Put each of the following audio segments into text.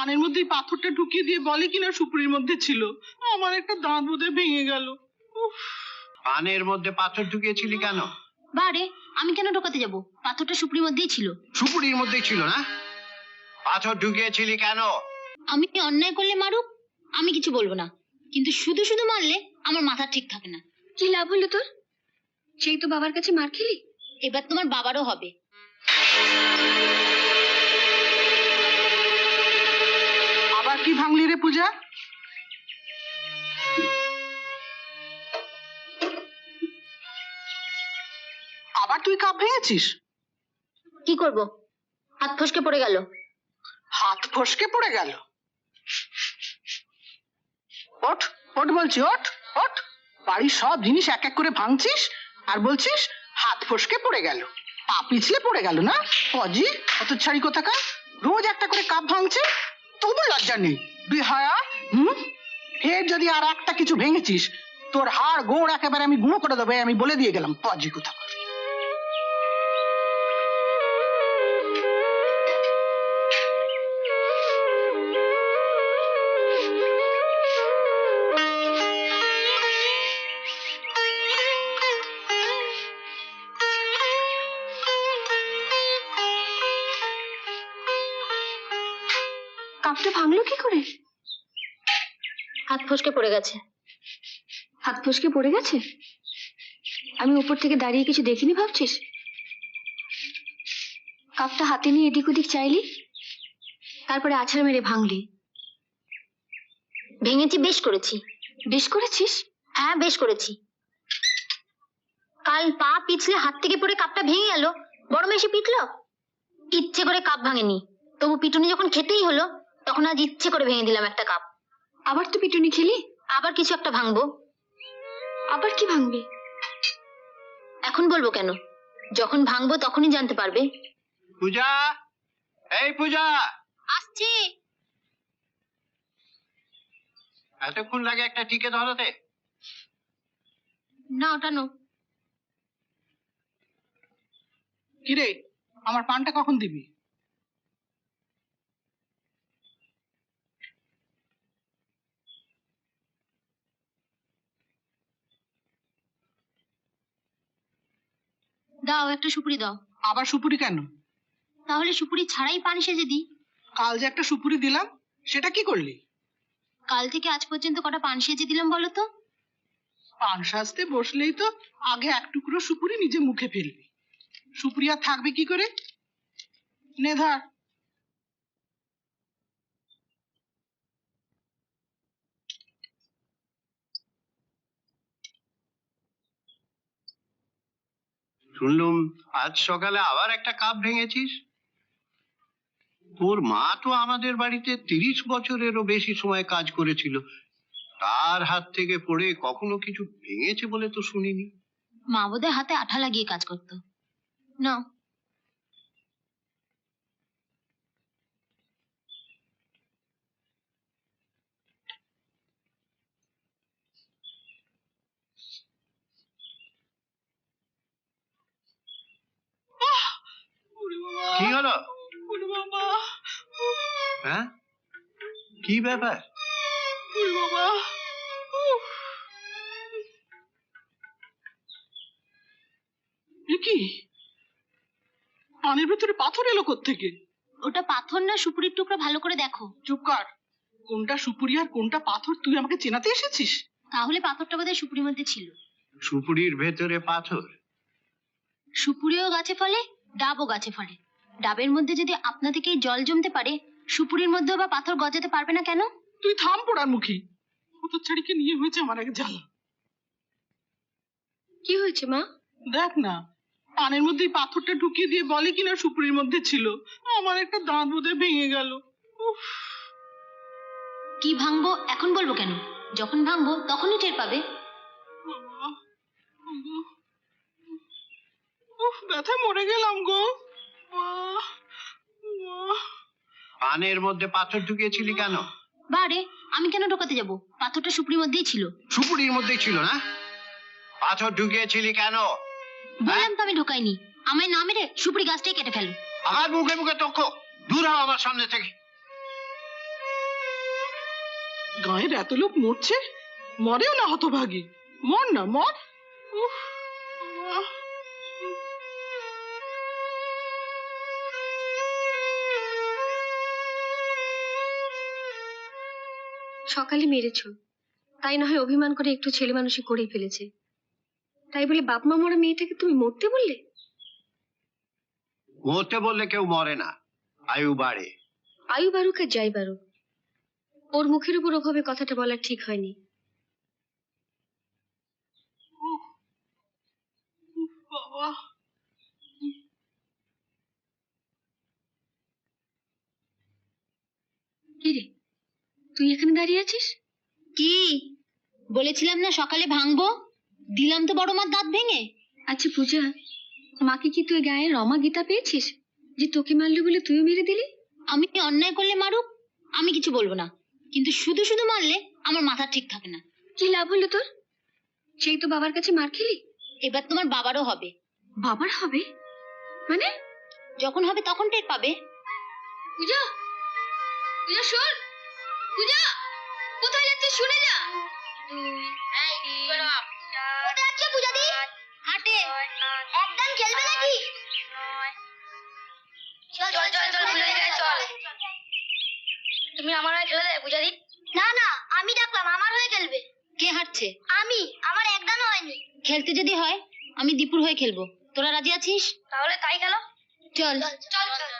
পানের মধ্যে পাথরটা ঢুকিয়ে দিয়ে বলে কিনা সুপুরির মধ্যে ছিল। আমার একটা দাঁত বোধহয় ভেঙে গেল। পানের মধ্যে পাথর ঢুকিয়েছিলি কেন? বারে, আমি কেন ঢোকাতে যাব? পাথরটা সুপুরির মধ্যেই ছিল। সুপুরির মধ্যেই ছিল না? পাথর ঢুকিয়েছিলি কেন? আমি অন্যায় করলে মারুক, আমি কিছু বলবো না, কিন্তু শুধু শুধু মারলে আমার মাথা ঠিক থাকে না। কি লাভ হলো তোর? সেই তো বাবার কাছে মার খেলি। এবার তোমার বাবারও হবে। আবার কি ভাঙলি রে পূজা? আবার তুই কাপ ভেঙেছিস? কি করব, হাত ফসকে পড়ে গেল। হাত ফসকে পড়ে গেল? ওঠ ওঠ বলছি, ওঠ ওঠ। বাড়ির সব জিনিস এক এক করে ভাঙছিস আর বলছিস হাত ফসকে পড়ে গেল। পা পিছলে পড়ে গেল না? অজি অত ছাড়ি কোথাকার, রোজ একটা করে কাপ ভাঙছে, তবু লজ্জা নেই। বেহায়া। ফের যদি আর একটা কিছু ভেঙেছিস, তোর হাড় গোড় একেবারে আমি গুঁড়ো করে দেবো, আমি বলে দিয়ে গেলাম। অজি কোথাকার। কাপটা ভাঙলো কি করে? হাত ফসকে পড়ে গেছে। হাত ফসকে পড়ে গেছে? আমি উপর থেকে দাঁড়িয়ে কিছু দেখিনি ভাবছিস? কাপটা হাতে নিয়ে এদিক ওদিক চাইলি, তারপরে আছাড় মেরে ভাঙলি। ভেঙেছি, বেশ করেছি। বেশ করেছিস? হ্যাঁ, বেশ করেছি। কাল পা পিছলে হাত থেকে পড়ে কাপটা ভেঙে গেল, বড় মেশে পিটলো। ইচ্ছে করে কাপ ভাঙেনি, তবু পিটুনি যখন খেতেই হলো, তখন আজ ইচ্ছে করে ভেঙে দিলাম একটা কাপ। আবার তো পিটুনি খেলি? আবার কিছু একটা ভাঙবো। আবার কি ভাঙবি? এখন বলবো কেন, যখন ভাঙবো তখনই জানতে পারবে। পূজা, এই পূজা। আসছি। এতক্ষণ লাগে একটা টিকে ধরাতে? না, ওটা নো। কিরে, আমার পানটা কখন দিবি? দাও, একটা সুপুরি দাও। আবার সুপুরি কেন? তাহলে সুপুরি ছাড়াই পান সেজে দিই। কাল যে একটা সুপুরি দিলাম, সেটা কি করলি? কাল থেকে আজ পর্যন্ত কটা পান সেজে দিলাম বলো তো? পান সাজতে বসলেই তো আগে এক টুকরো সুপুরি নিজে মুখে ফেলবি। সুপুরি আর থাকবে কি করে? নে ধর। শুনলুম আজ সকালে আবার একটা কাপ ভেঙেছিস। তোর মা তো আমাদের বাড়িতে 30 বছরেরও বেশি সময় কাজ করেছিল, তার হাত থেকে পড়ে কখনো কিছু ভেঙেছে বলে তো শুনিনি। মা বোধহয় হাতে আঠা লাগিয়ে কাজ করতো। না, কি হলো? ওরে বাবা! হ্যাঁ, কি ব্যাপার? ওরে বাবা! এ কি? পানির ভেতরে পাথর এলো কোত্থেকে? ওটা পাথর না সুপুরির টুকরো, ভালো করে দেখো। চুপ কর। কোনটা সুপুরি আর কোনটা পাথর তুই আমাকে চেনাতে এসেছিস? তাহলে পাথরটা বোধহয় সুপুরির মধ্যে ছিল। সুপুরির ভেতরে পাথর? সুপুরিও গাছে ফলে, ডাবও গাছে ফলে। ডাবের মধ্যে যদি আপনা থেকেই জল জমতে পারে, সুপুরির মধ্যেও বা পাথর গজাতে পারবে না কেন? তুই থাম পোড়ার মুখী। কত ছাড়িকে নিয়ে হয়েছে আমার এক জ্বালা। কি হয়েছে মা? দেখ না, পানের মধ্যে পাথরটা ঢুকিয়ে দিয়ে বলে কিনা সুপুরির মধ্যে ছিল। আমার একটা দাঁত বোধহয় ভেঙে গেল। কি ভাঙবো এখন বলবো কেন? যখন ভাঙবো তখনই টের পাবে। ব্যথায় মরে গেলাম গো। পানের মধ্যে পাথর ঢুকিয়েছিলি কেন? বারে, আমি কেন ঢোকাতে যাব? পাথরটা সুপুরির মধ্যেই ছিল। সুপুরির মধ্যেই ছিল না? পাথর ঢুকিয়েছিলি কেন? বললাম তো আমি ঢোকাইনি। আমায় না মেরে সুপুরি গাছটাই কেটে ফেলো। আমার মুখে মুখে তর্ক, দূর হও আমার সামনে থেকে। গায়ের এত লোক মরছে, মরেও না হতভাগী, মর না মর। উফ, আহ। সকালে মেরেছো, তাই না হয় অভিমান করে একটু ছেলে মানুষই করেই ফেলেছে, তাই বলে বাপ মা মরা মেয়েটাকে তুমি মরতে বললে? মরতে বললে কেউ মরে না, আয়ু বাড়ে। আয়ু বাড়ুক আর যাই বাড়ুক, ওর মুখের উপর ওভাবে কথাটা বলা ঠিক হয়নি। বাবা, কি রে, তুই এখানে দাঁড়িয়ে আছিস? কি বলেছিলাম না সকালে ভাঙবো, দিলাম তো বড় মার দাঁত ভেঙে। আচ্ছা পূজা, মাকে কি তুই গায়ে রমা গীতা পেয়েছিস যে তোকে মারলো বলে তুইও মেরে দিলি? আমি অন্যায় করলে মারুক, আমি কিছু বলবো না, কিন্তু শুধু শুধু মারলে আমার মাথা ঠিক থাকে না। কি লাভ হলো তোর? সেই তো বাবার কাছে মার খেলি। এবার তোমার বাবারও হবে। বাবার হবে মানে? যখন হবে তখন টের পাবে। পূজা, পূজা শোন, পূজা কোথায় যাচ্ছিস শুনে যা। কোথায় যাচ্ছে পূজা দি? হাটে। একদম খেলবে নাকি? চল চল চল চল পূজা দি, চল। তুমি আমার হয়ে খেলে দেবে পূজা দি? না না, আমি ডাকলাম, আমার হয়ে খেলবে। কে হাঁটছে? আমি, আমার একদমও হয়নি। খেলতে যদি হয় আমি দীপুর হয়ে খেলবো, তোরা রাজি আছিস? তাহলে তাই খেলো। চল চল চল।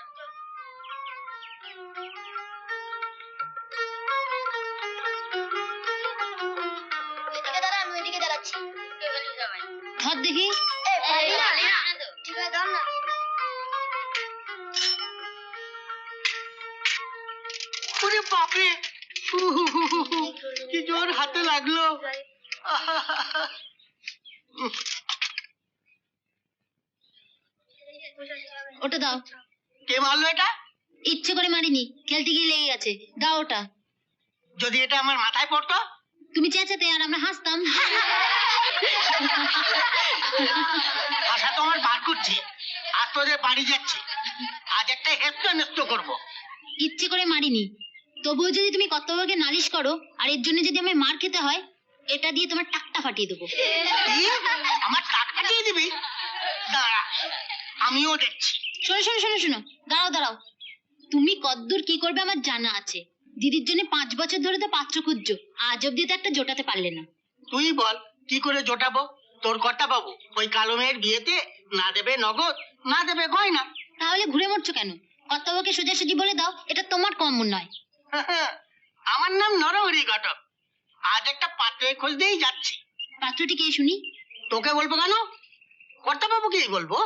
এদিকে দাঁড়া, আমি ওইদিকে দাঁড়াচ্ছি। ধর দেখি। ঠিক আছে, দাম না। ওরে বাপরে, কি জোর হাতে লাগলো। ওটা দাও। কে মারলো এটা? ইচ্ছে করে মারিনি, খেলতে গিয়ে লেগে গেছে। দাও ওটা। যদি এটা আমার মাথায় পড়তো? তুমি চেঁচাতে আর আমরা হাসতাম। আশা তো আমার বার করছে, আর তোদের বাড়ি যাচ্ছে, আজ একটা হেস্ত নেস্ত করবো। ইচ্ছে করে মারিনি, তবুও যদি তুমি কর্তব্যকে নালিশ করো আর এর জন্য যদি আমি মার খেতে হয়, এটা দিয়ে তোমার টাকটা ফাটিয়ে দেবো। কি? আমার টাক কাটিয়ে দিবি? দাঁড়া, আমিও দেখছি। শোনো শোনো শোনো শোনো, দাঁড়াও দাঁড়াও। তুমি কদ্দূর কি করবে আমার জানা আছে। দিদির জন্য 5 বছর ধরে তো পাত্র খুঁজছো, আজ অব্দি তো একটা জোটাতে পারলে না। তুই বল কি করে জোটাবো? তোর কর্তা বাবু ওই কালো মেয়ের বিয়েতে না দেবে নগদ, না দেবে গয়না। তাহলে ঘুরে মরছো কেন? কর্তব্যকে সোজাসুজি বলে দাও, এটা তোমার কম নয়। আমার নাম নরহরি ঘটক, আজ একটা পাত্রের খোঁজ দিয়েই যাচ্ছি। পাত্রটি কে শুনি? তোকে বলবো কেন? কর্তা বাবুকেই বলবো।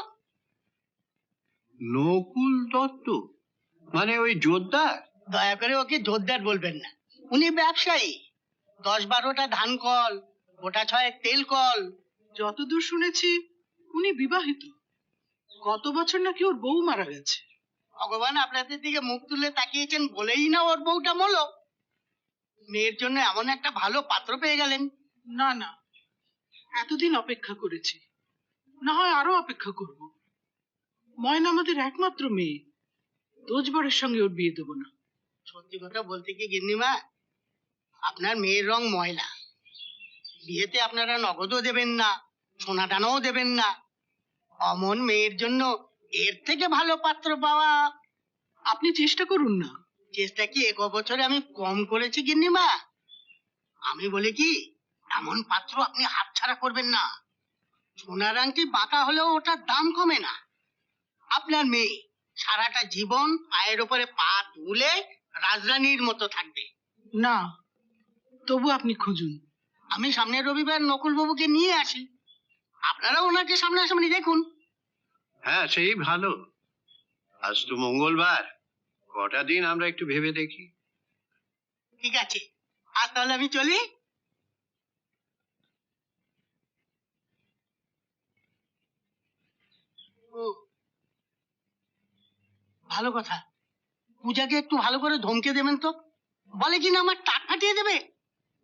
নকুল দত্ত মানে ওই জোরদার? দয়া করে ওকে জোরদার বলবেন না, উনি ব্যবসায়ী। 10-12টা ধান কল, গোটা 6 তেল কল। যতদূর শুনেছি উনি বিবাহিত। গত বছর নাকি ওর বউ মারা গেছে। ভগবান আপনাদের দিকে মুখ তুলে তাকিয়েছেন বলেই না ওর বউটা মলো। মেয়ের জন্য এমন একটা ভালো পাত্র পেয়ে গেলেন। না না, এতদিন অপেক্ষা করেছি, না হয় আরো অপেক্ষা করব। ময়না আমাদের একমাত্র মেয়ে, দোজবরের সঙ্গে ওর বিয়ে দেবো না। সত্যি কথা বলতে কি গিন্নিমা, আপনার মেয়ের রং ময়লা। বিয়েতে আপনারা নগদও দেবেন না, সোনা দানাও দেবেন না। অমন মেয়ের জন্য এর থেকে ভালো পাত্র পাওয়া। আপনি চেষ্টা করুন না। চেষ্টা কি 1 বছরে আমি কম করেছি গিন্নিমা? আমি বলি কি, এমন পাত্র আপনি হাতছাড়া করবেন না। সোনার আংটি বাঁকা হলেও ওটার দাম কমে না। আপনার মেয়ে সারাটা জীবন পায়ের ওপরে পা তুলে রাজরানীর মতো থাকবে। না, তবু আপনি খুঁজুন। আমি সামনের রবিবার নকুল বাবুকে নিয়ে আসি, আপনারা ওনাকে সামনাসামনি দেখুন। হ্যাঁ, সেই ভালো। আজ তো মঙ্গলবার, কটা দিন আমরা একটু ভেবে দেখি। ঠিক আছে, আজ তাহলে আমি চলি। ও, ভালো কথা, পূজাকে একটু ভালো করে ধমকে দেবেন তো, বলে কিনা আমার টাক ফাটিয়ে দেবে।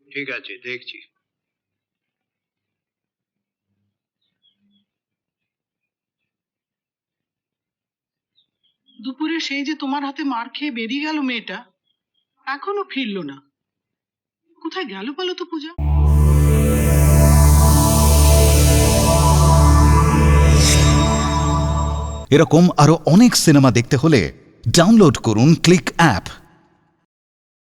ঠিক আছে, দেখছি। দুপুরে সেই যে তোমার হাতে মার খেয়ে বেরিয়ে গেল মেয়েটা, এখনো ফিরলো না। কোথায় গেল বলো তো পূজা? এরকম আরো অনেক সিনেমা দেখতে হলে ডাউনলোড করুন ক্লিক অ্যাপ।